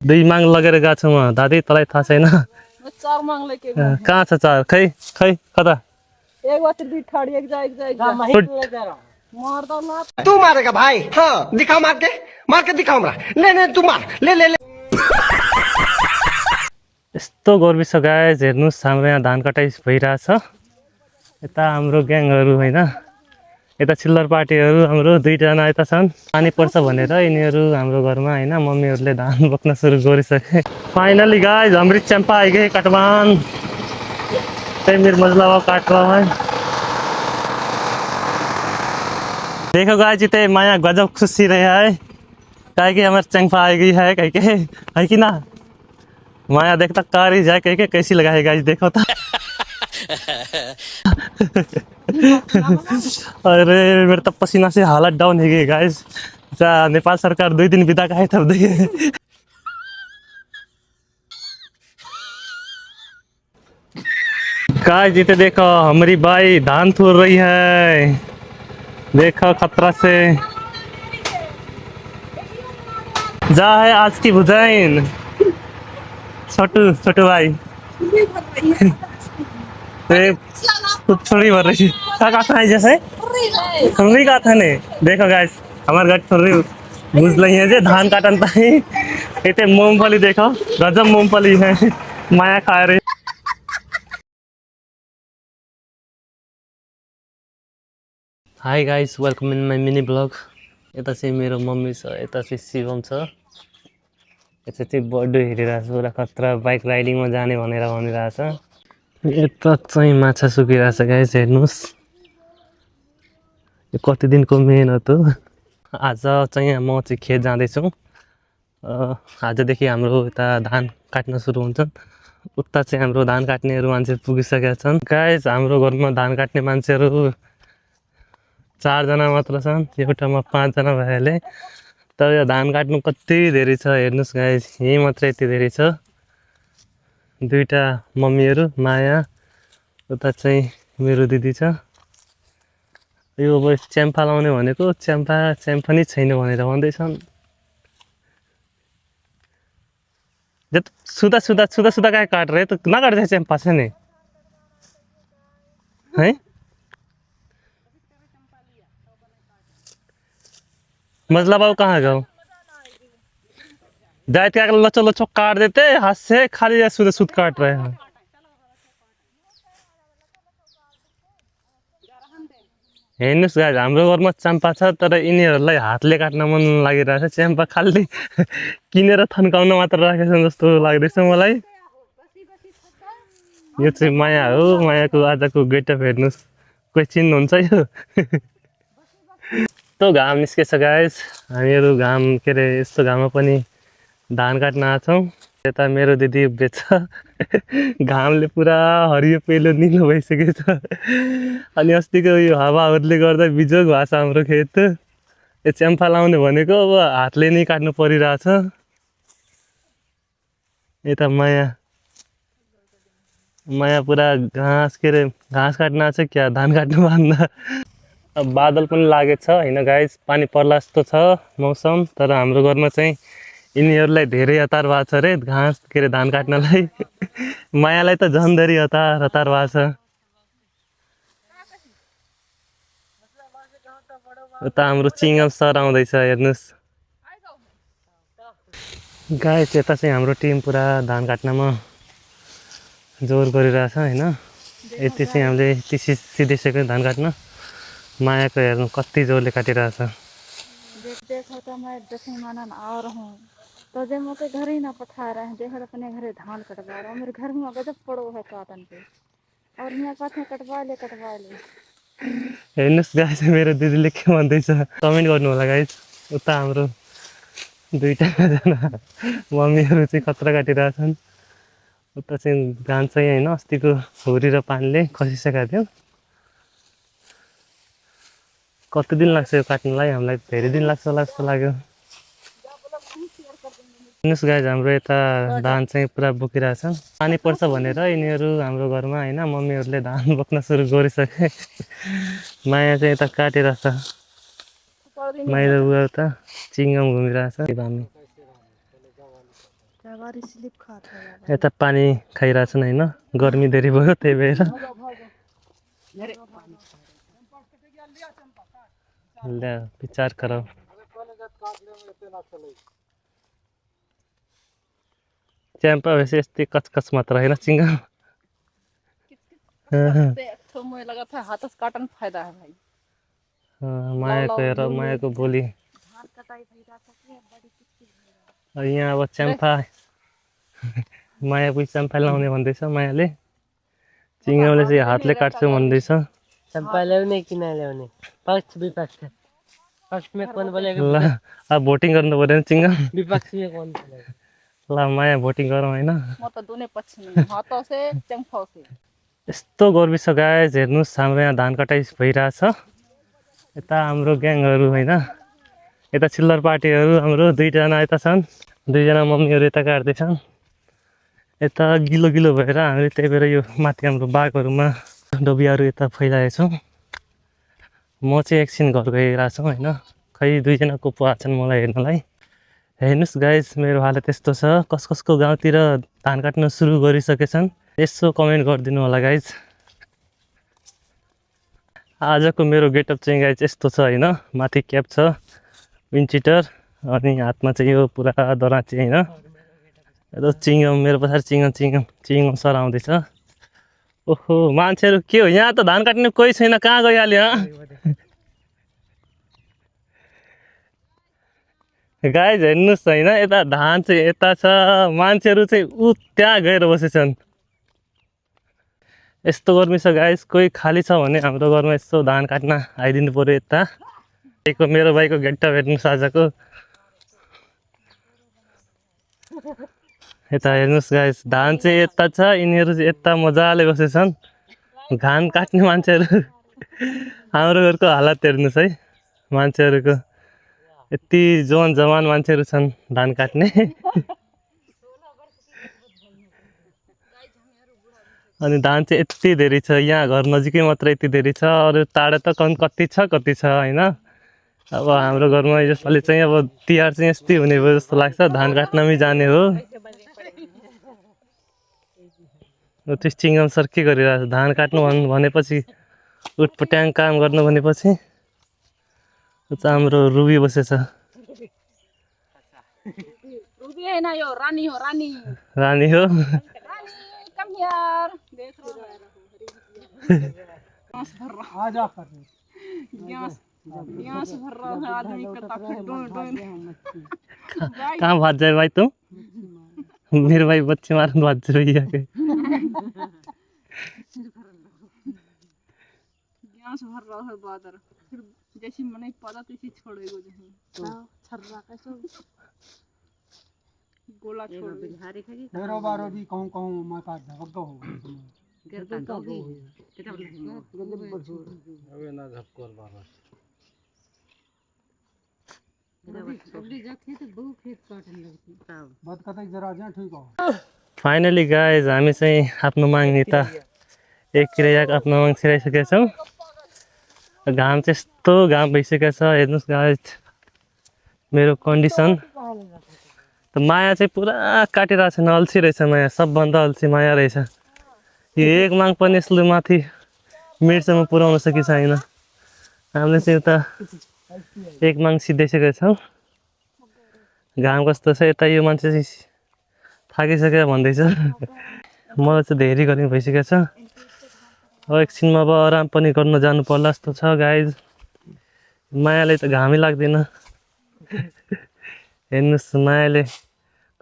दुई माग लगेर गएको छु म दादी तँलाई थाहा छैन चार माग लेके कहाँ छ चार खै खै कता एक बार भी ठाड़ी एक जा मार दो ना तू मारेगा भाई हाँ दिखाओ मार के दिखाओ ले तू मार ले यस्तो गर्मी छ गाइस हेर्नुस् हाम्रो यहाँ धान कटाइ भइरहेछ यता हाम्रो ग्याङहरू हैन यता चिल्लर पार्टीहरू हाम्रो दुईजना यता छन् पानी पर्छ भनेर यिनीहरू हाम्रो घरमा हैन मम्मीहरूले धान बोक्न सुरु गरिसके फाइनली गाइस हमारी चंपा आई गई कटवान तेमिर मजला काट रहा है देखो गाइस इतने माया गजब खुशी रहा है कहे कि हमारी चंपा आ गई है कह के है कि ना माया देखता कार ही जाए कह के कैसी लगा है गाइस देखो तो अरे मेरे तो पसीना से हालत डाउन हो गई गाइस नेपाल सरकार 2 दिन बिता का है तब देखिए गाइस जीते देखो हमारी बाई धान थूर रही है देखो खतरा से जा है आज की बुझाइन छोटू छोटू भाई कुछ छोड़ी भर रही क्या कहा है जैसे नहीं कहा था ने देखो गाइस हमारे घर थोड़ी बुझ रही है जे धान काटन पाई इतने मूंगफली देखो गजब मूंगफली है माया खा रही hi guys welcome in my mini blog यता चाहिँ मेरो मम्मी छ यता चाहिँ शिवम छ यता चाहिँ बर्थडे हेरिरहेको छु पुरा खतरा बाइक राइडिङमा जाने भनेर भनिरहेछ यता चाहिँ माछा सुकिरहेछ गाइस हेर्नुस् यो कति दिनको मेहनत हो आज चाहिँ म चाहिँ खेत जाँदैछु आजदेखि हाम्रो यता धान काट्न सुरु हुन्छन् उता चाहिँ हाम्रो धान काट्नेहरू मान्छे पुगिसकेका छन् गाइस हाम्रो घरमा धान काट्ने मान्छेहरू 4 जना मात्र छन् एउटामा 5 जना भएले तर यो धान काट्नु कति धेरै छ हेर्नुस् गाइस यही मात्र यति धेरै छ दुईटा मम्मीहरू माया उता चाहिँ मेरो दिदी छ यो अब च्याम्पा लाउने भनेको च्याम्पा नि छैन भनेर भन्दैछन् जत सुदा काय काट रहे तो ना काट दे च्याम्पा छ नि है मजला बाबू कहाँ गयो जाए क्या लचो लचो काट देते हाथ से खाली सुद काट रहे हैं हेर्नुस् गाइस हाम्रो घरमा च्याम्पा छ तर यिनीहरूलाई हातले काट्न मन लागिरहेछ च्याम्पा खाली किनेर थन्काउन मात्र राखेको छ जस्तो लाग्दैछ मलाई यो चाहिँ माया हो मायाको आजको गेटअप हेर्नुस् कोही चिन्नुहुन्छ यो यस्तो घाम निस्केछ गाइस हामीहरू घाम के अरे यस्तो घाममा पनि धान काट्न आछौँ यता मेरो दिदी बेच्छ घामले पुरा हरियो पेलो निलो भइसकेको छ अनि अस्तिको यो हावाहरूले गर्दा बिजोग भएको छ हाम्रो खेत यो च्याम्पा लाउने भनेको अब हातले नै काट्नु परिरहेछ यता माया पुरा घाँस के अरे घाँस काट्न आछ क्या धान काट्नु भन्दा अब बादल पनि लागेको छ हैन गाइस पानी पर्ला जस्तो छ मौसम तर हाम्रो घरमा चाहिँ यिनीहरूलाई धेरै हतार भएको छ रे घाँस के अरे धान काट्नलाई मायालाई त झन् धेरै हतार भएको छ उता हाम्रो चिङ्गम सर आउँदैछ हेर्नुस् गाइस यता चाहिँ हाम्रो टिम पुरा धान काट्नमा जोर गरिरहेछ हैन यति चाहिँ हामीले सिधिसक्यो धान काट्न मायाको हेर्नु कति जोरले काटिरहेछ देखो तो मैं 10 मानन आ रहा हूँ तो जब मुझे घर ही ना पठा रहे हैं देखो अपने घरे धान कटवा रहा हूँ मेरे घर में गजब पड़ो है काटन पे और यहाँ कहते कटवा ले हेर्नुस् गाइस मेरो दिदीले के भन्दैछ कमेन्ट गर्नु होला गाइस उता हाम्रो दुईटा जना मम्मीहरू चाहिँ खतरा काटिरहेछन् उता चाहिँ धान चाहिँ हैन अस्तिको हुरी र पानीले खसिसकेको थियो कति दिन लाग्छ यो काट्नलाई हामीलाई धेरै दिन लाग्छ होला जस्तो लाग्यो हेर्नुस् गाइस हाम्रो यता धान चाहिँ पुरा बोकिरहेछ पानी पर्छ भनेर यिनीहरू हाम्रो घरमा हैन मम्मीहरूले धान बोक्न सुरु गरिसके माया चाहिँ यता काटिरहेछ माइला उता चिङ्गम घुमिरहेछ हामी जवारी स्लिप खाता है यता पानी खाइरहेछन् होइन, गर्मी धेरै भयो त्यही भएर। ल्या विचार गर। च्याम्पा वैसे यस्तै कचकच मात्र होइन चिङ्गम। तो मुझे लगा था हाथ से काटन फायदा है भाई। मायाको हेर, मायाको बोली। धान कटाई भइरा छ कि बडी किचकिच यहाँ अब च्याम्पा माया पुइ च्याम्पा लाउने भन्दैछ मायाले। चिङ्गमले चाहिँ हातले काट्छु भन्दैछ। चंपा ल्याउने कि नल्याउने पक्ष विपक्ष पक्षमा कौन बोलेगा ल अब भोटिङ गर्नु पर्यो नि चिङ्गम। विपक्षी में कौन बोलेगा ल माया भोटिङ गरौँ होइन। म त दुनै पक्ष में हाथों से चंफा से। यस्तो गर्मी छ गाइस, हेर्नुहोस् हाम्रो यहाँ धान कटाइ भइरहेछ। यता हाम्रो ग्याङहरू होइन, यता चिल्लर पार्टीहरू हाम्रो दुईजना यता छन्, दुईजना मम्मीहरू यता काट्दैछन्। यता गिलो गिलो भएर हामीले त्यही भएर यो माथि हाम्रो बागहरूमा डोबियाहरू यता फैलाएको छौँ। म चाहिँ एकछिन घर गइरहेको छु होइन, खै दुईजना कोपो आछन् मलाई हेर्नलाई। हेर्नुहोस् गाइस मेरो हालत यस्तो छ। कसको गाउँतिर धान काट्न सुरु गरिसकेछन् यसो कमेन्ट गरिदिनु होला गाइज। आजको मेरो गेटअप चाहिँ गाइज यस्तो छ होइन, माथि क्याप छ, विन्ड अनि हातमा चाहिँ यो पुरा दराँची होइन। यता चिङ्गम मेरो पछाडि चिङ्गम सर आउँदैछ। ओहो मान्छेहरू के हो यहाँ त धान काट्ने कोही छैन, कहाँ गइहाल्यो गाइज हेर्नुहोस् होइन, यता धान चाहिँ यता छ, मान्छेहरू चाहिँ ऊ त्यहाँ गएर बसेछन्। यस्तो गर्मी छ गाइस, कोही खाली छ भने हाम्रो घरमा यसो धान काट्न आइदिनु पर्यो। यता मेरो भाइको गेटअप हेर्नुहोस् आजको। यता हेर्नुहोस् गाइस धान चाहिँ यता छ, यिनीहरू चाहिँ यता मजाले बसेछन् धान काट्ने मान्छेहरू। हाम्रो घरको हालत हेर्नुहोस् है, मान्छेहरूको यति जवान मान्छेहरू छन् धान काट्ने। अनि धान चाहिँ यति धेरै छ, यहाँ घर नजिकै मात्र यति धेरै छ, अरू टाढा त कति छ होइन। अब हाम्रो घरमा यसपालि चाहिँ अब तिहार चाहिँ यस्तै हुने भयो जस्तो लाग्छ, धान काट्नमै जाने हो। त्यो चिङ्गम सर के गरिरहेको छ, धान काट्नु भनेपछि उटपट्याङ काम गर्नु भनेपछि हाम्रो रुबी बसेछ। रुबी है ना, यो रानी हो रानी। रानी हो कम यार देख रहा है। आजा कर गैस भर रहा है आदमी का ताकि डोन कहाँ भाग जाए भाई तुम? मेरे भाई बच्चे मारन भाग जाए भैया के। गैस भर रहा है बादर, फिर जैसी मने पता तैसी छोड़ेगो जहीं छर्रा कैसे गोला छोड़ दे। मेरो बारो दी कहूं मैं का धक्का हो अबे ना झपकोर बारो बात कतै जरा जा ठीक हो। फाइनली गाइज हामी चाहिँ आफ्नो माग त एक क्रिया आफ्नो माग छिराइसकेका छौँ। घाम चाहिँ यस्तो घाम भइसकेको छ हेर्नुहोस् गाइज मेरो कन्डिसन। त माया चाहिँ पुरा काटिरहेको छैन, अल्छी रहेछ माया, सबभन्दा अल्छी माया रहेछ। यो एक माग पनि यसले माथि मिडसम्म पुर्याउन सकेको छैन। हामीले चाहिँ उता एक माग सिधाइसकेका छौँ। घाम कस्तो छ यता, यो मान्छे चाहिँ थाकिसक्यो भन्दैछ। मलाई चाहिँ धेरै गर्मी भइसकेको छ। अब एकछिनमा अब आराम पनि गर्न जानु पर्ला जस्तो छ गाइज। मायाले त घामै लाग्दैन। हेर्नुहोस् मायाले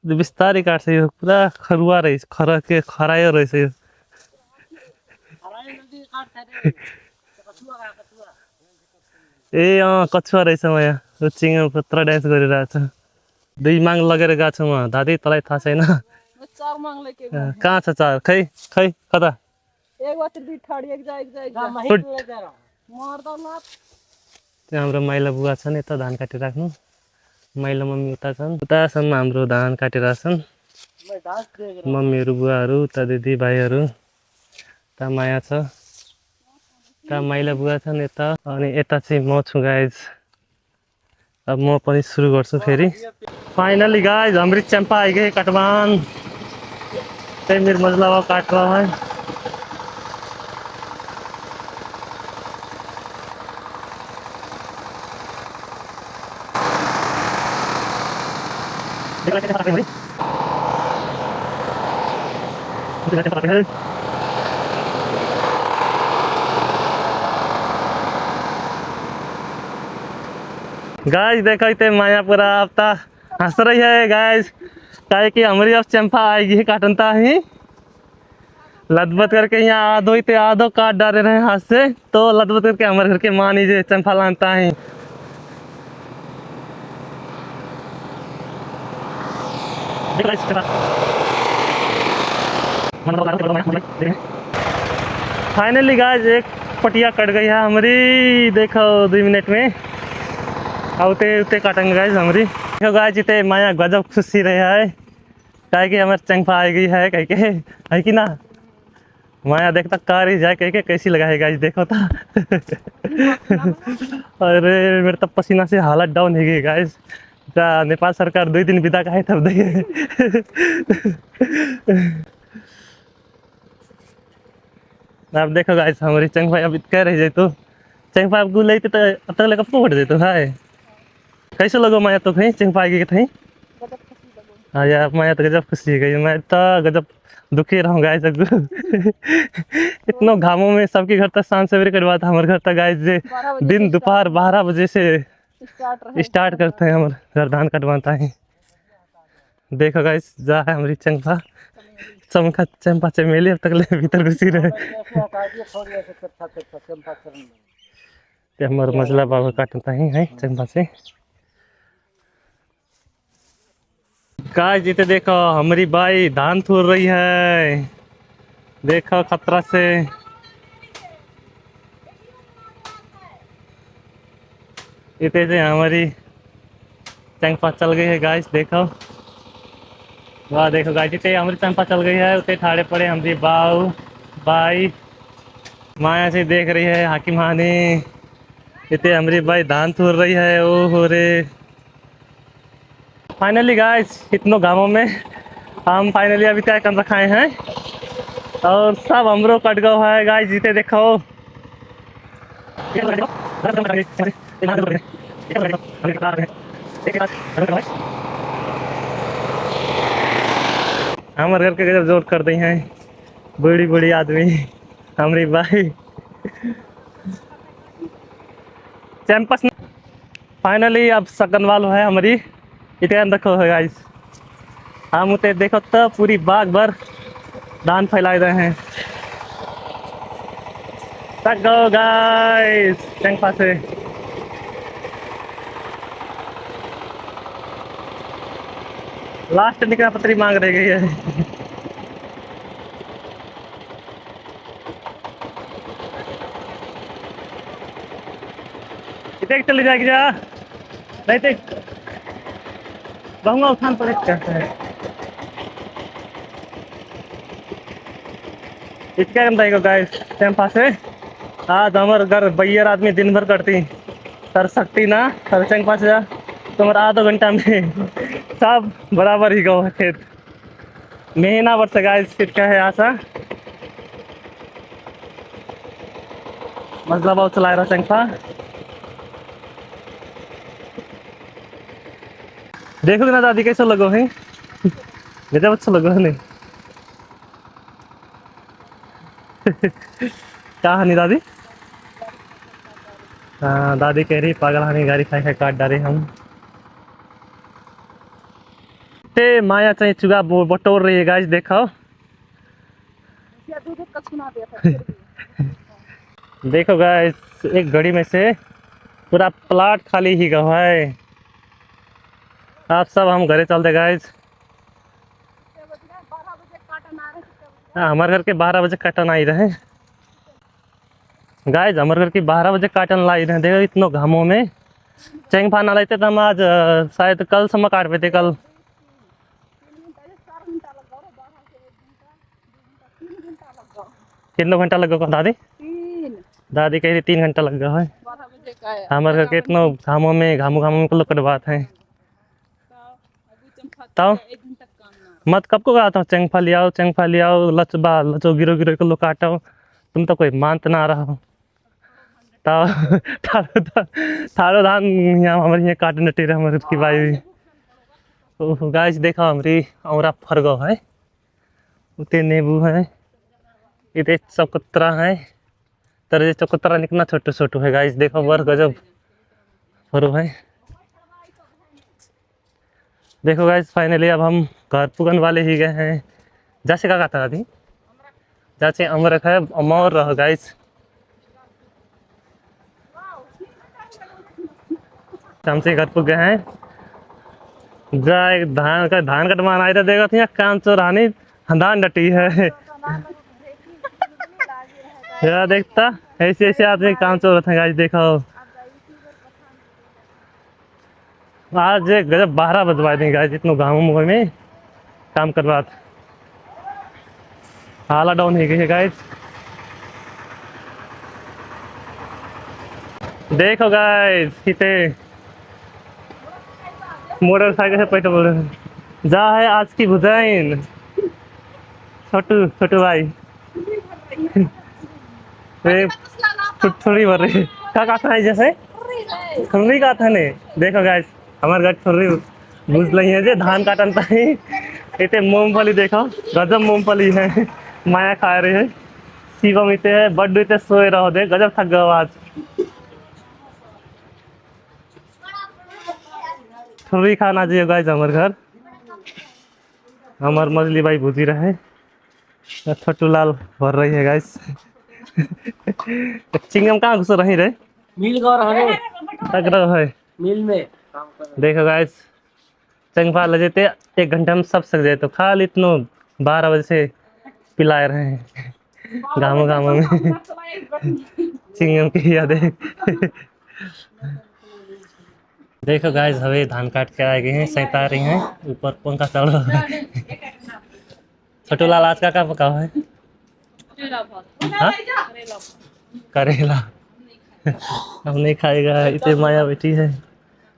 बिस्तारै काट्छ, यो पुरा खरुवा रहेछ, खरायो रहेछ यो। ए कछुवा रहेछ माया, चिङ्गम पुरा डान्स गरिरहेछ। दुई माग लगेर गएको छु म दादी, तँलाई थाहा छैन? चार मांग लेके कहाँ छ चार? खै कता? एक बार दी ठाड़ी एक जा मार दो लात। त्यहाँ हाम्रो माइला बुवा छन् यता धान काटिराख्नु, माइला मम्मी उता छन्, उतासम्म हाम्रो धान काटिरहेछन् मम्मीहरू बुवाहरू, उता दिदी भाइहरू, उता माया छ, उता माइला बुवा छन् यता, अनि यता चाहिँ म छु गाइज। अब म पनि सुरु गर्छु फेरि। फाइनली गाइस हमारी चंपा आई गई कटवान। तेमिर मजला काट रहा है। गाइस देखो इतने मायापुरा आपता हंस रही है गाइस, काहे कि हमारी अब चंपा आएगी काटनता ही लदबत करके यहाँ आधो इतने आधो काट डाले रहे हाथ से, तो लदबत करके हमारे घर के मानी जे चंपा लानता ही। फाइनली गाइस एक पटिया कट गई है हमारी, देखो 2 मिनट में आते उते काटेंगे गाइस हमारी। देखो गाइस जिते माया गजब खुशी रहा है, काहे कि हमारे चंपा आ गई है कह के, है कि ना माया देखता कार ही जाए कह के कैसी लगा है गाइस देखो तो। अरे मेरे तब पसीना से हालत डाउन हो गई गाइस। नेपाल सरकार 2 दिन विदा का है तब दे। अब देखो गाइस हमारी चंपा अब कह रही जाए तो चंपा अब लेते तो अब तक लेकर फोड़ दे तो है। कैसे लगो माया तो कहीं चंपा आएगी कहीं। हाँ यार माया तो गजब खुशी हो गई, मैं तो गजब दुखी रहूँ गाइस। इतनों घामों में सबके घर तक शाम सवेरे कटवा था, हमारे घर तक गाइस जे दिन दोपहर 12 बजे से स्टार्ट करते हैं हमारे घर धान कटवाता है। देखो गाइस जा है हमारी चंपा चमका चंपा चमेली अब तक ले भीतर घुसी रहे। हमारे मजला बाबा काटता ही है चंपा से। गाइस जीते देखो हमारी बाई धान थूर रही है, देखो खतरा से। इतने से हमारी चंपा चल गई है गाइस देखो। वाह देखो गाइस जिते हमारी चंपा चल गई है उतने ठाड़े पड़े हमारी बाई माया से देख रही है हाकिम हानी। इतने हमारी बाई धान थूर रही है। ओ हो रे फाइनली गाइस इतनों गाँवों में हम फाइनली अभी क्या कर रखाए हैं और सब हमरो कट गो है गाइस जीते देखो। हमारे घर के गजब जोर कर दी हैं बड़ी बड़ी आदमी हमारी भाई चैंपस। फाइनली अब सकन वालो है हमारी इतने रखो है गाइस। हम उते देखो तो पूरी बाग भर धान फैलाए रहे हैं। तक गो गाइस चंपा से लास्ट निकला पत्री मांग रह गई है। देख चली जाएगी जा नहीं देख बहुआ उठान पड़े कहते हैं इसके हम रहेगा गाइस चंपा से। आज हमारे घर बैयर आदमी दिन भर करती कर सकती ना कर चंपा से जा तुम्हारा आधो घंटा में सब बराबर ही गो खेत महीना भर से गाइस फिर क्या है आशा मसला बहुत चला रहा चंपा। देखो ना दादी कैसा लगो है गजब अच्छा लगो है नहीं। क्या हानि दादी। हाँ दादी कह रही पागल हानि गाड़ी खाई खाई काट डाले हम। ते माया चाहिए चुगा बटोर रही है गाइस देखो। देखो गाइस एक घड़ी में से पूरा प्लाट खाली ही गवा है। आप सब हम घरे चलते गाइस। हाँ हमारे घर के 12 बजे काटन आई रहे गाइस। हमारे घर की 12 बजे काटन लाई रहे। देखो इतनों घामों में चेंग फाना लेते तो हम आज शायद कल समय काट पे थे कल। कितना घंटा लग गया दादी। दादी कह रही 3 घंटा लग गया है। हमारे घर के इतना घामों में को कटवात है। तब मत कब को कहा था चंगफा ले आओ लचबा लचो गिरो गिरो को लो काटो, तुम तो कोई मानत ना रहा हो। तब थारो धान यहाँ हमारे यहाँ काट नटे रहे हमारे की भाई। तो गाइस देखो हमारी औरा फरगो है, उते नींबू है, इतने चकोतरा है, तरह चकोतरा निकना छोटो छोटो है गाइस। देखो बर गजब फरो है। देखो गाइस फाइनली अब हम घर पुगन वाले ही गए हैं। जैसे क्या कहता थी जैसे अमरख है अमर रहो गाइस। हमसे घर पुग गए हैं। जाए धान कटवाना आए तो देखो थी कान चोरानी धान डटी है। यार देखता ऐसे ऐसे आदमी काम चोर रहे गाइस। देखो आज गजब 12 बजवा देंगे गाइस, इतने गाँव में काम करवा हाला डाउन हो गई है गाइस। देखो गाइस कितने मोटरसाइकिल से पैसे बोल रहे जा है आज की बुझाइन छोटू छोटू भाई थोड़ी भर रही क्या कहता है जैसे ठंडी का था ने। देखो गाइस हमारे घर थोड़ी बुझ रही है जे धान काटन ताई इतने मूंगफली देखो गजब मूंगफली है माया खा रहे है। शिवम इतने है बड्डू इतने सोए रहो दे गजब थक गए आज। थोड़ी खाना चाहिए गाइस हमारे घर। हमार मजली भाई भूजी रहे छोटू लाल भर रही है गाइस। चिंगम कहाँ घुस रही रे मिल गौर हमें तक रहा है मिल में। देखो गाइस चंगफा ले जेते 1 घंटे में सब सक जाए तो खाली इतनो 12 बजे से पिलाए रहे हैं गाँव में। चिंगम की याद है। देखो गाइस हवे धान काट के आ गए हैं सैता रही हैं ऊपर पंखा चढ़ रहा है। छोटू लाल आज का पका है हाँ? करेला हम नहीं खाएगा इतने माया बेटी है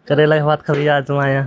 करेला की बात खाई आज माया।